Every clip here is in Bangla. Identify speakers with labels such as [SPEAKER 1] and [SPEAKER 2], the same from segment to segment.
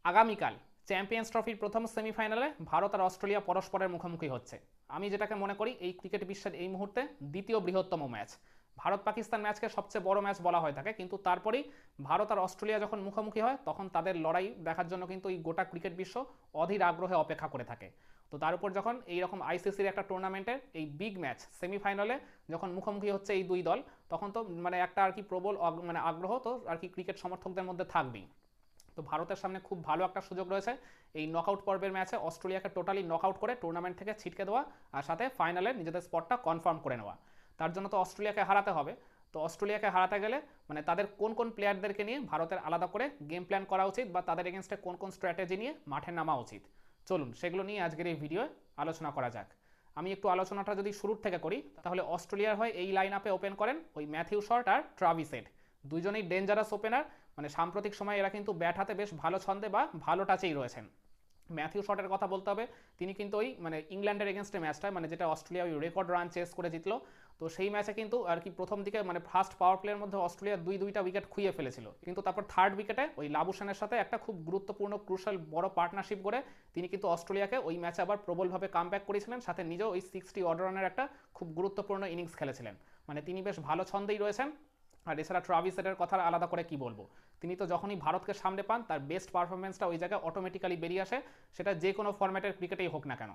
[SPEAKER 1] আগামীকাল চ্যাম্পিয়ন্স ট্রফির প্রথম সেমিফাইনালে ভারত আর অস্ট্রেলিয়া পরস্পরের মুখোমুখি হচ্ছে। আমি যেটাকে মনে করি এই ক্রিকেট বিশ্বের এই মুহূর্তে দ্বিতীয় বৃহত্তম ম্যাচ। ভারত পাকিস্তান ম্যাচকে সবচেয়ে বড় ম্যাচ বলা হয়ে থাকে, কিন্তু তারপরেই ভারত আর অস্ট্রেলিয়া যখন মুখোমুখি হয় তখন তাদের লড়াই দেখার জন্য কিন্তু এই গোটা ক্রিকেট বিশ্ব অধীর আগ্রহে অপেক্ষা করে থাকে। তো তার উপর যখন এইরকম আইসিসির একটা টুর্নামেন্টের এই বিগ ম্যাচ সেমিফাইনালে যখন মুখোমুখি হচ্ছে এই দুই দল, তখন তো মানে একটা আর কি প্রবল আগ্রহ তো আর কি ক্রিকেট সমর্থকদের মধ্যে থাকবেই। তো ভারতের সামনে খুব ভালো একটা সুযোগ রয়েছে এই নকআউট পর্বের ম্যাচে অস্ট্রেলিয়াকে টোটালি নকআউট করে টুর্নামেন্ট থেকে ছিটকে দেওয়া, আর সাথে ফাইনালে নিজেদের স্পটটা কনফার্ম করে নেওয়া। তার জন্য তো অস্ট্রেলিয়াকে হারাতে হবে। তো অস্ট্রেলিয়াকে হারাতে গেলে মানে তাদের কোন কোন প্লেয়ারদেরকে নিয়ে ভারতের আলাদা করে গেম প্ল্যান করা উচিত, বা তাদের এগেনস্টে কোন কোন স্ট্র্যাটেজি নিয়ে মাঠে নামা উচিত, চলুন সেগুলো নিয়ে আজকের এই ভিডিওয়ে আলোচনা করা যাক। আমি একটু আলোচনাটা যদি শুরুর থেকে করি, তাহলে অস্ট্রেলিয়ার হয়ে এই লাইন আপে ওপেন করেন ওই ম্যাথিউ শর্ট আর ট্রাভিস হেড। দুজনেই ডেঞ্জারাস ওপেনার, মানে সাম্প্রতিক সময়ে এরা কিন্তু ব্যাট হাতে বেশ ভালো ছন্দে বা ভালো টাচেই রয়েছেন। ম্যাথিউ শটের কথা বলতে হবে, তিনি কিন্তু ওই মানে ইংল্যান্ডের এগেনস্টে ম্যাচটা মানে যেটা অস্ট্রেলিয়া ওই রেকর্ড রান চেস করে জিতলো, তো সেই ম্যাচে কিন্তু আর কি প্রথম দিকে মানে ফার্স্ট পাওয়ার প্লের মধ্যে অস্ট্রেলিয়া দুইটা উইকেট খুইয়ে ফেলেছিল, কিন্তু তারপর থার্ড উইকেটে ওই লাবুসানের সাথে একটা খুব গুরুত্বপূর্ণ ক্রুশাল বড় পার্টনারশিপ করে তিনি কিন্তু অস্ট্রেলিয়াকে ওই ম্যাচে আবার প্রবলভাবে কামব্যাক করেছিলেন, সাথে নিজেও ওই 60 অড রানের একটা খুব গুরুত্বপূর্ণ ইনিংস খেলেছিলেন। মানে তিনি বেশ ভালো ছন্দেই রয়েছেন। আর এছাড়া ট্রাভিস হেডের কথা আলাদা করে কি বলবো, তিনি তো যখনই ভারতকে সামনে পান তার বেস্ট পারফরমেন্সটা ওই জায়গায় অটোমেটিক্যালি বেরিয়ে আসে, সেটা যে কোনো ফরম্যাটের ক্রিকেটেই হোক না কেন।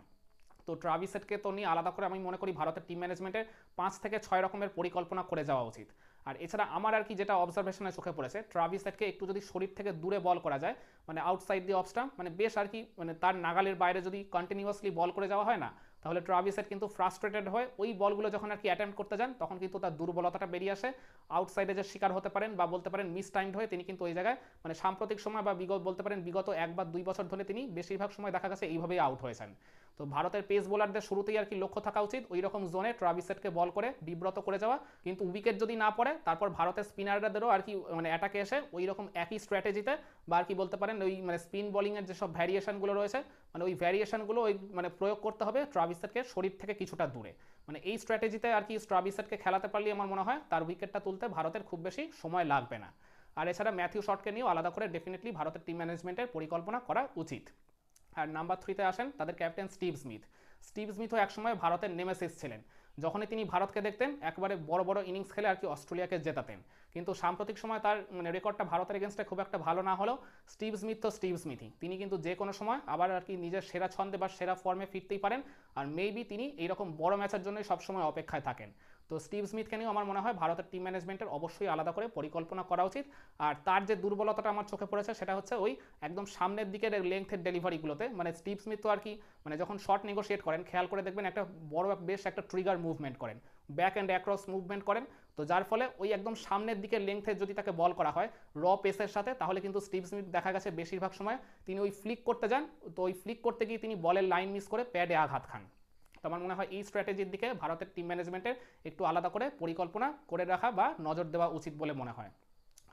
[SPEAKER 1] তো ট্রাভিস হেডকে তো নিয়ে আলাদা করে আমি মনে করি ভারতের টিম ম্যানেজমেন্টের 5 থেকে 6 রকমের পরিকল্পনা করে যাওয়া উচিত। আর এছাড়া আমার আর কি যেটা অবজারভেশনে চোখে পড়েছে, ট্রাভিস হেডকে একটু যদি শরীর থেকে দূরে বল করা যায়, মানে আউটসাইড দি অফ স্টাম্প, মানে বেশ আর কি মানে তার নাগালের বাইরে যদি কন্টিনিউয়াসলি বল করে যাওয়া হয় না, তাহলে ট্রাভিস হেড কিন্তু ফ্রাস্ট্রেটেড হয় ওই বলগুলো যখন আর কি অ্যাটেম্প করতে যান, তখন কিন্তু তার দুর্বলতাটা বেরিয়ে আসে, আউটসাইডে যে শিকার হতে পারেন বা বলতে পারেন মিস টাইমড হয়ে তিনি কিন্তু ওই জায়গায় মানে সাম্প্রতিক সময় বা বলতে পারেন বিগত 1 বা 2 বছর ধরে তিনি বেশিরভাগ সময় দেখা গেছে এইভাবেই আউট হয়েছেন। তো ভারতের পেস বোলারদের শুরুতেই আর কি লক্ষ্য থাকা উচিত ওই রকম জোনে ট্রাভিস হেডকে বল করে বিব্রত করে যাওয়া, কিন্তু উইকেট যদি না পড়ে তারপর ভারতের স্পিনারদেরও আর কি মানে অ্যাটাকে এসে ওই রকম একই স্ট্র্যাটেজিতে বা আর কি বলতে পারেন ওই মানে স্পিন বোলিংয়ের যেসব ভ্যারিয়েশনগুলো রয়েছে, মানে ওই ভ্যারিয়েশনগুলো ওই মানে প্রয়োগ করতে হবে ট্রাভিস হেডকে শরীর থেকে কিছুটা দূরে। মানে এই স্ট্র্যাটেজিতে আর কি ট্রাভিস হেডকে খেলাতে পারলে আমার মনে হয় তার উইকেটটা তুলতে ভারতের খুব বেশি সময় লাগবে না। আর এছাড়া ম্যাথিউ শটকে নিয়েও আলাদা করে ডেফিনেটলি ভারতের টিম ম্যানেজমেন্টের পরিকল্পনা করা উচিত। আর নাম্বার 3-তে আসেন তাদের ক্যাপ্টেন স্টিভ স্মিথ। স্টিভ স্মিথও একসময় ভারতের নেমেসিস ছিলেন, যখনই তিনি ভারতকে দেখতেন একবারে বড় বড় ইনিংস খেলে আর কি অস্ট্রেলিয়াকে জেতাতেন। কিন্তু সাম্প্রতিক সময় তার মানে রেকর্ডটা ভারতের এগেনস্টে খুব একটা ভালো না হলেও স্টিভ স্মিথ তো স্টিভ স্মিথই, তিনি কিন্তু যে কোনো সময় আবার আর কি নিজের সেরা ছন্দে বা সেরা ফর্মে ফিরতেই পারেন। আর মেবি তিনি এইরকম বড় ম্যাচের জন্যই সবসময় অপেক্ষায় থাকেন। তো স্টিভ স্মিথকে নিয়েও আমার মনে হয় ভারতের টিম ম্যানেজমেন্টের অবশ্যই আলাদা করে পরিকল্পনা করা উচিত। আর তার যে দুর্বলতাটা আমার চোখে পড়েছে সেটা হচ্ছে ওই একদম সামনের দিকের লেংথের ডেলিভারিগুলোতে, মানে স্টিভ স্মিথ তো আর কি মানে যখন শর্ট নেগোশিয়েট করেন খেয়াল করে দেখবেন একটা বড় বেশ একটা ট্রিগার মুভমেন্ট করেন, ব্যাক অ্যান্ড অ্যাক্রস মুভমেন্ট করেন। তো যার ফলে ওই একদম সামনের দিকের লেংথে যদি তাকে বল করা হয় র পেসের সাথে, তাহলে কিন্তু স্টিভ স্মিথ দেখা গেছে বেশিরভাগ সময় তিনি ওই ফ্লিক করতে যান, তো ওই ফ্লিক করতে গিয়ে তিনি বলের লাইন মিস করে প্যাডে আঘাত খান। তো আমার মনে হয় এই স্ট্র্যাটেজির দিকে ভারতের টিম ম্যানেজমেন্টের একটু আলাদা করে পরিকল্পনা করে রাখা বা নজর দেওয়া উচিত বলে মনে হয়।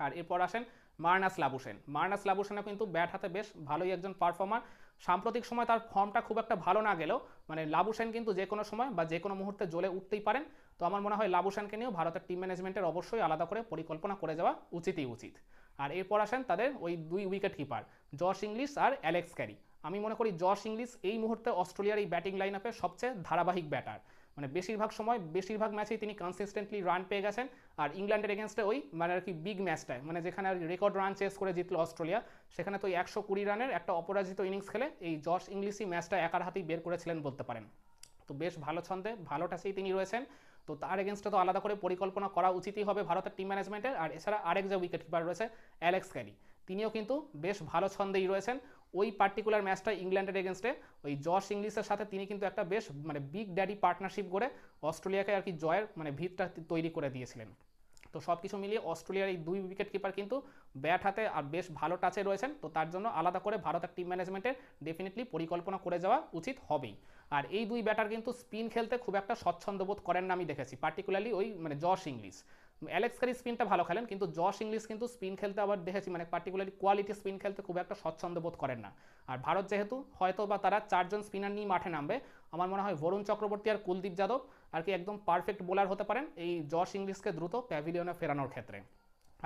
[SPEAKER 1] আর এরপর আসেন মার্নাস লাবুসেন। মার্নাস লাবুসেনও কিন্তু ব্যাট হাতে বেশ ভালোই একজন পারফর্মার। সাম্প্রতিক সময় তার ফর্মটা খুব একটা ভালো না গেলেও মানে লাবুসেন কিন্তু যে কোনো সময় বা যে কোনো মুহূর্তে জ্বলে উঠতেই পারেন। তো আমার মনে হয় লাবুসেনকে নিয়েও ভারতের টিম ম্যানেজমেন্টের অবশ্যই আলাদা করে পরিকল্পনা করে যাওয়া উচিতই উচিত। আর এরপর আসেন তাদের ওই 2 উইকেট কিপার জশ ইংলিশ আর অ্যালেক্স ক্যারি। আমি মনে করি জশ ইংলিশ এই মুহূর্তে অস্ট্রেলিয়ার এই ব্যাটিং লাইন আপে সবচেয়ে ধারাবাহিক ব্যাটার, মানে বেশিরভাগ সময় বেশিরভাগ ম্যাচেই তিনি কনসিস্টেন্টলি রান পেয়ে গেছেন। আর ইংল্যান্ডের এগেনস্টে ওই মানে আর কি বিগ ম্যাচটায় মানে যেখানে আর রেকর্ড রান চেস করে জিতলো অস্ট্রেলিয়া, সেখানে তো 120 রানের একটা অপরাজিত ইনিংস খেলে এই জশ ইংলিশই ম্যাচটা একার হাতেই বের করেছিলেন বলতে পারেন। তো বেশ ভালো ছন্দে ভালো টাচেই তিনি রয়েছেন। তো তার এগেনস্টে তো আলাদা করে পরিকল্পনা করা উচিতই হবে ভারতের টিম ম্যানেজমেন্টের। আর এছাড়া আরেক যে উইকেট কিপার রয়েছে অ্যালেক্স ক্যারি, তিনিও কিন্তু বেশ ভালো ছন্দেই রয়েছেন। ওই পার্টিকুলার ম্যাচটা ইংল্যান্ডের এগেনস্টে ওই জশ ইংলিশের সাথে তিনি কিন্তু একটা বেশ মানে বিগ ড্যাডি পার্টনারশিপ করে অস্ট্রেলিয়াকে আর কি জয়ের মানে ভিতটা তৈরি করে দিয়েছিলেন। তো সব কিছু মিলিয়ে অস্ট্রেলিয়ার এই 2 উইকেট কিপার কিন্তু ব্যাট হাতে আর বেশ ভালো টাচে রয়েছেন। তো তার জন্য আলাদা করে ভারতের টিম ম্যানেজমেন্টের ডেফিনেটলি পরিকল্পনা করে যাওয়া উচিত হবেই। আর এই 2 ব্যাটার কিন্তু স্পিন খেলতে খুব একটা স্বচ্ছন্দ বোধ করেন না আমি দেখেছি, পার্টিকুলারলি ওই মানে জশ ইংলিশ। অ্যালেক্স ক্যারি স্পিনটা ভালো খেলেন, কিন্তু জশ ইংলিশ কিন্তু স্পিন খেলতে আবার দেখেছি মানে পার্টিকুলারলি কোয়ালিটি স্পিন খেলতে খুব একটা স্বচ্ছন্দ বোধ করেন না। আর ভারত যেহেতু হয়তো বা তারা 4 জন স্পিনার নিয়ে মাঠে নামবে, আমার মনে হয় বরুণ চক্রবর্তী আর কুলদীপ যাদব আর কি একদম পারফেক্ট বোলার হতে পারেন এই জশ ইংলিশকে দ্রুত প্যাভিলিয়নে ফেরানোর ক্ষেত্রে।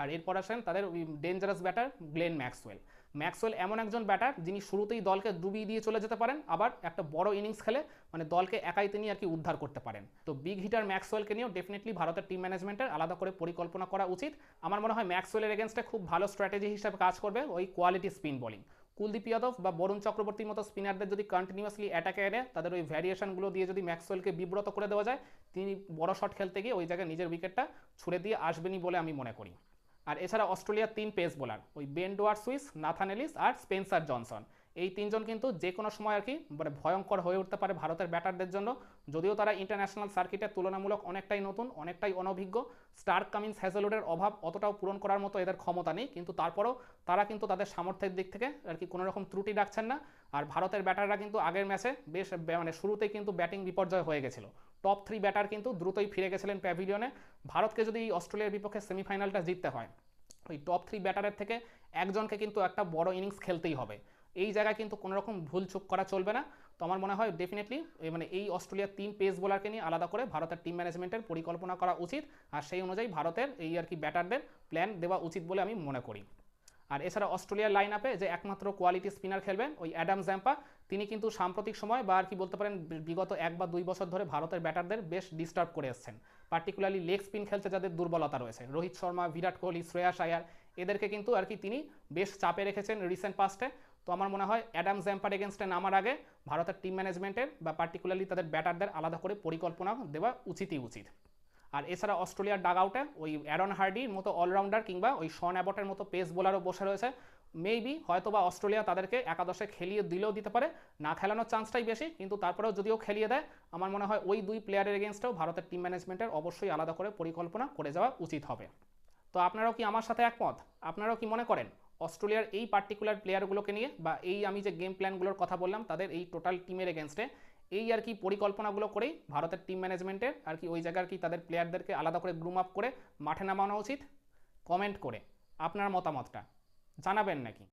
[SPEAKER 1] আর এরপর আসেন তাদের ওই dangerous batter Glenn Maxwell. Maxwell এমন একজন ব্যাটার যিনি শুরুতেই দলকে ডুবিয়ে দিয়ে চলে যেতে পারেন, আবার একটা বড় ইনিংস খেলে মানে দলকে একাই তিনি আর কি উদ্ধার করতে পারেন। তো বিগ হিটার ম্যাক্সওয়েলকে নিয়েও ডেফিনেটলি ভারতের টিম ম্যানেজমেন্টের আলাদা করে পরিকল্পনা করা উচিত। আমার মনে হয় ম্যাক্সওয়েলের এগেনস্টে খুব ভালো স্ট্র্যাটেজি হিসেবে কাজ করবে ওই quality spin bowling. Kuldeep Yadav বা বরুণ চক্রবর্তীর মতো স্পিনারদের যদি কন্টিনিউয়াসলি অ্যাটাকে এনে তাদের ওই ভ্যারিয়েশনগুলো দিয়ে যদি ম্যাক্সওয়েলকে বিব্রত করে দেওয়া যায়, তিনি বড় শট খেলতে গিয়ে ওই জায়গায় নিজের উইকেটটা ছুড়ে দিয়ে আসবেনই বলে আমি মনে করি। আর এছাড়া অস্ট্রেলিয়ার 3 পেস বোলার ওই বেন ডোয়ার্ট সুইস, নাথান এলিস আর স্পেন্সার জনসন, এই তিনজন কিন্তু যে কোনো সময় আর কি মানে ভয়ঙ্কর হয়ে উঠতে পারে ভারতের ব্যাটারদের জন্য। যদিও তারা ইন্টারন্যাশনাল সার্কিটে তুলনামূলক অনেকটাই নতুন, অনেকটাই অনভিজ্ঞ, স্টার্ক কামিন্স হ্যাজেলউডের অভাব অতটাও পূরণ করার মতো এদের ক্ষমতা নেই, কিন্তু তারপরেও তারা কিন্তু তাদের সামর্থ্যের দিক থেকে আর কি কোনো রকম ত্রুটি রাখছেন না। আর ভারতের ব্যাটাররা কিন্তু আগের ম্যাচে বেশ মানে শুরুতেই কিন্তু ব্যাটিং বিপর্যয় হয়ে গেছিল। টপ 3 ব্যাটার কিন্তু দ্রুতই ফিরে গেছিলেন প্যাভিলিয়নে। ভারতকে যদি অস্ট্রেলিয়ার বিপক্ষে সেমিফাইনালটা জিততে হয়, ওই টপ 3 ব্যাটারের থেকে একজনকে কিন্তু একটা বড় ইনিংস খেলতেই হবে। এই জায়গায় কিন্তু কোনো রকম ভুল চুক করা চলবে না। তো আমার মনে হয় ডেফিনেটলি মানে এই অস্ট্রেলিয়ার 3 পেস বোলারকে নিয়ে আলাদা করে ভারতের টিম ম্যানেজমেন্টের পরিকল্পনা করা উচিত, আর সেই অনুযায়ী ভারতের এই আর কি ব্যাটারদের প্ল্যান দেওয়া উচিত বলে আমি মনে করি। আর এছাড়া অস্ট্রেলিয়ার লাইন আপে যে একমাত্র কোয়ালিটি স্পিনার খেলবেন ওই অ্যাডাম জ্যাম্পা, তিনি কিন্তু সাম্প্রতিক সময় বা আর কি বলতে পারেন বিগত 1 বা 2 বছর ধরে ভারতের ব্যাটারদের বেশ ডিস্টার্ব করে এসছেন। পার্টিকুলারলি লেগ স্পিন খেলতে যাদের দুর্বলতা রয়েছে, রোহিত শর্মা, বিরাট কোহলি, শ্রেয়াস আয়ার, এদেরকে কিন্তু আর কি তিনি বেশ চাপে রেখেছেন রিসেন্ট পাস্টে। তো আমার মনে হয় অ্যাডাম জ্যাম্পার এগেনস্টে নামার আগে ভারতের টিম ম্যানেজমেন্টের বা পার্টিকুলারলি তাদের ব্যাটারদের আলাদা করে পরিকল্পনা দেওয়া উচিতই উচিত। আর এছাড়া অস্ট্রেলিয়ার ডাগ আউটে ওই অ্যারন হার্ডির মতো অলরাউন্ডার কিংবা ওই শন অ্যাবটের মতো পেস বোলারও বসে রয়েছে। মেবি হয়তো বা অস্ট্রেলিয়া তাদেরকে একাদশে খেলিয়ে দিলেও দিতে পারে, না খেলানোর চান্সটাই বেশি, কিন্তু তারপরেও যদিও খেলিয়ে দেয় আমার মনে হয় ওই 2 প্লেয়ারের এগেনস্টেও ভারতের টিম ম্যানেজমেন্টের অবশ্যই আলাদা করে পরিকল্পনা করে যাওয়া উচিত হবে। তো আপনারাও কি আমার সাথে একমত? আপনারাও কি মনে করেন অস্ট্রেলিয়ার এই পার্টিকুলার প্লেয়ারগুলোকে নিয়ে বা এই আমি যে গেম প্ল্যানগুলোর কথা বললাম তাদের এই টোটাল টিমের এগেনস্টে এই আর কি পরিকল্পনাগুলো করেই ভারতের টিম ম্যানেজমেন্টের আর কি ওই জায়গার কি তাদের প্লেয়ারদেরকে আলাদা করে গ্রুম আপ করে মাঠে নামানো উচিত? কমেন্ট করে আপনার মতামতটা জানাবেন নাকি?